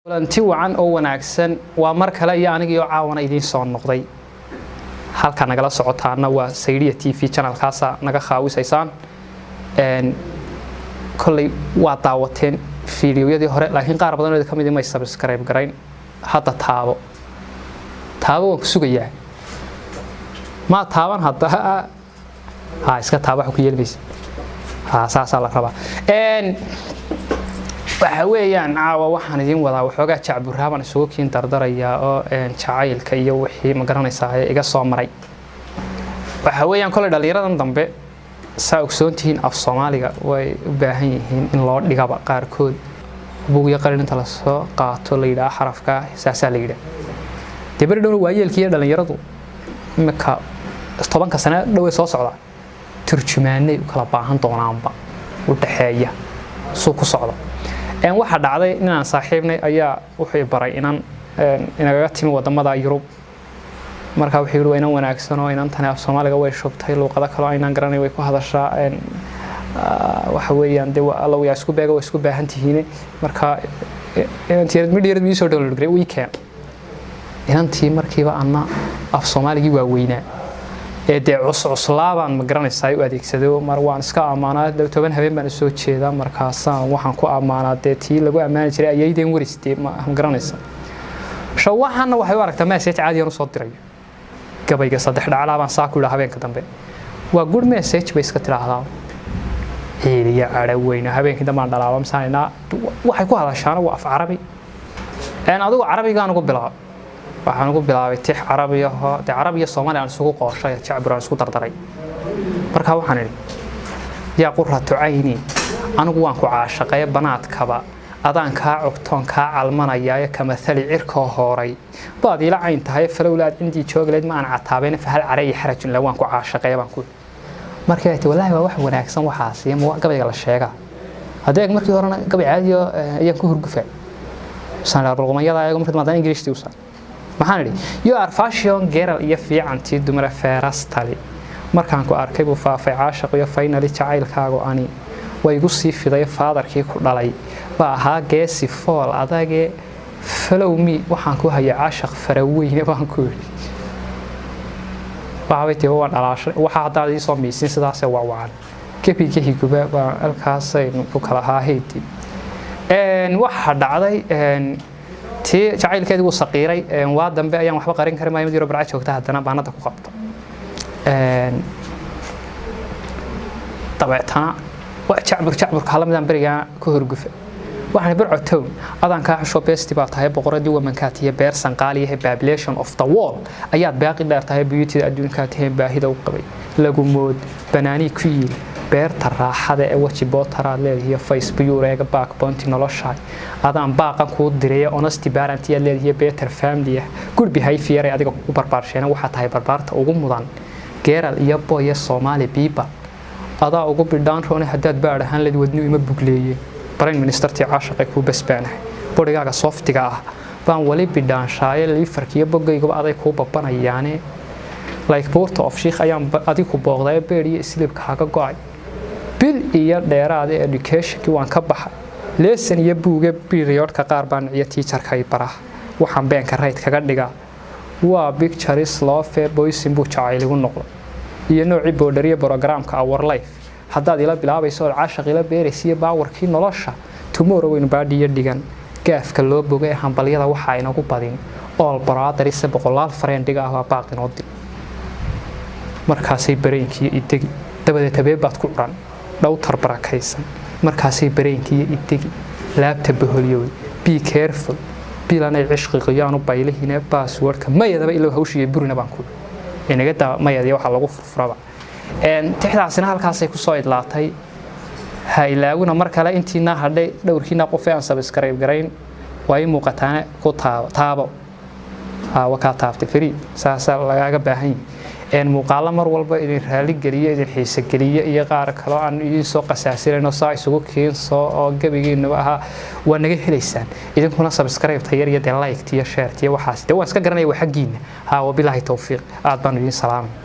kulanti wacan oo wanaagsan waa mar kale iyo aniga iyo caawana idin soo noqday halka nagala socotaana waa Saydiya TV channel kaasa naga khaawisaysaan kulli waa daawateen fiidiyoyadii hore laakiin qaar badan oo kamid ah subscribe garayn hadda taabo waan ku sugayaa ma taaban hadda iska taabo wax ku yeelmaysa saasa la rabaa waxa weeyaan caawa waxaan idin wadaa waxoogaa jacburaaban isugu kiin dardaraya oo jacaylka iyo wixii ma garanaysaa iga soo maray waxa weeyaan kole dhalinyaradan dambe saa ogsoontihiin af Soomaaliga way u baahan yihiin in loo dhigaba qaarkood buugiga qalin inta la soo qaato la yiraahdo xarafka saasa la yiraahdo dibir dhow waayeelkii dhalinyaradu imka 10 sano dhow soo socda turjumaanay u kala baahan doonaanba u dhaxeeya soo ku socdo waxa dhacday inaan saaxiibnay ayaa wuxuu baray inaan inaga timi wadamada Yurub marka wuxuu yiri inaan wanaagsan oo inaan tan af Soomaaliga way shubtay luqada kale inaan garanay way ku hadashaa waxa weeyaan de alla way isku beego isku baahantihiin marka inaan tiirad midiyad soo download garay weekend inantii markiiba ana af Soomaaligi waa weynaa de cuslaaban ma garanaysaa u adeegsado mar waan iska amaanaa 10 habeen baan soo jeedaa markaas waxaan ku amaanaa tii lagu amaani jiray ayaydeen waristay ma garanaysaa waxaana waxay u aragtaa message caadi ah oo soo diray gabayga saddex dhacala baan saa ku lahaa habeenka dambe waa good message bay iska tiraahdaa heeliya araweyna habeenkii dambe aan dhalaabo masaanina waxay ku hadashaan waa af Carabi adigu Carabiga ugu bilaab waxaan ugu bilaabay tix Carabiga oo Carabiga Soomaali aan isugu qorshay jacburaan isku dardaray marka waxaan idhi yaa qurratu ayni anigu waan ku caashaqay banaadkaba adaan ka ogtoon ka calmanaya kama thali cirka hooray baad ila cayn tahay falowlaad indii joogleed ma aan cataabeen fahal caray xarajun la waan ku caashaqay baan ku markii ay wallahi waa wax wanaagsan waxaas iyo gabayga la sheega hadeeg markii horena gabay caadi ah ayaan ku hurgufay sanad barqamayada ayagu markii maadaan Ingiriisi u maxaan idhi you are fashion girl iyo fiicantii dumar feerastali markaan ku arkay buu faafay caashaq iyo finally jacaylkaagu ani way igu sii fiday faadarkii ku dhalay baa ahaa geesi fool adage follow me waxaan ku hayay caashaq faraweyne baan ku yiri baawaytii waan dhalaashay waxa hadda ii soo miisin sidaas waa waan kebiga higuba baa halkaas ay ku kala haaheedii waxa dhacday tii jacaylkeedu wuu saqiiray waa dambe ayaan waxba qarin karin maayo madiiro barca joogta hadana baanada ku qabto tabeetana waa jacbur kala midaan bariga ku horgufay waxaan barcotow adan ka xusho festival tahay boqoradii wamankaatiye beer sanqaaliye population of the world ayaad baaqi dheertahay beauty adduunka tahay baahida u qabay lagu mood banaani ku yiil beerta raaxada ee waji bootara leeyahay Facebook reega backbone nolosha adaan baaqan ku diray honesty parent iyo leeyahay better family good behavior adiga ku barbaarsheen waxa tahay barbaarta ugu mudan geeral iyo boy Soomaali people adaa ugu bidaan roona hadaad baarahan leed wadnu ima bugleeyay prime minister tii caashaqay ku basbaanahay bodigaaga softiga ah baan wali bidaan shaayay liifarkiyo bogayga aday ku babanayaane like port of sheikh ayaan adigu booqday beeriye islibkaaga go'ay bil iyo dheeraad education waan ka baxay lesson iyo buuga period ka qaar baan iyo teacher ka bara waxaan beenka right kaga dhigaa waa pictures love boys in buu jacayligu noqdo iyo nooci boodariye programka our life haddaad ila bilaabayso caashaq ila beeraysiyo baawarkii nolosha tomorrow in baadiyo dhigan gaafka loo bogay hambalyada waxa inagu badin all brother is boqolaal friendiga ah waa baaqin oo dib markaasay bareenkii idigi dabadeed tabeebaad ku quran dhowtar barakaysan markaasay bareenkii idigi laabta baholiyo be careful bilanay cishqiyaanu baylihina passwordka mayadaba ila hawshiye burina baan ku inaga taa mayadii waxa lagu furfuraba tixdaasina halkaas ay ku soo idlaatay haylaaguna mar kale intiina hadhay dhowrkiina qof aan subscribe garayn way muuqataan ku taabo waka taabtay free saasa lagaga baahan muuqaalo mar walba idin raali galiyo idin xiisa galiyo iyo qaar kale aan idin soo qasaasirayno saa isugu keenso oo gabigeena aha waa naga helaysaan idinkuna subscribe tayar iyo like iyo share iyo waxaas waan iska garanay wax xaqiina wabillahi tawfiiq aad baan idin salaamay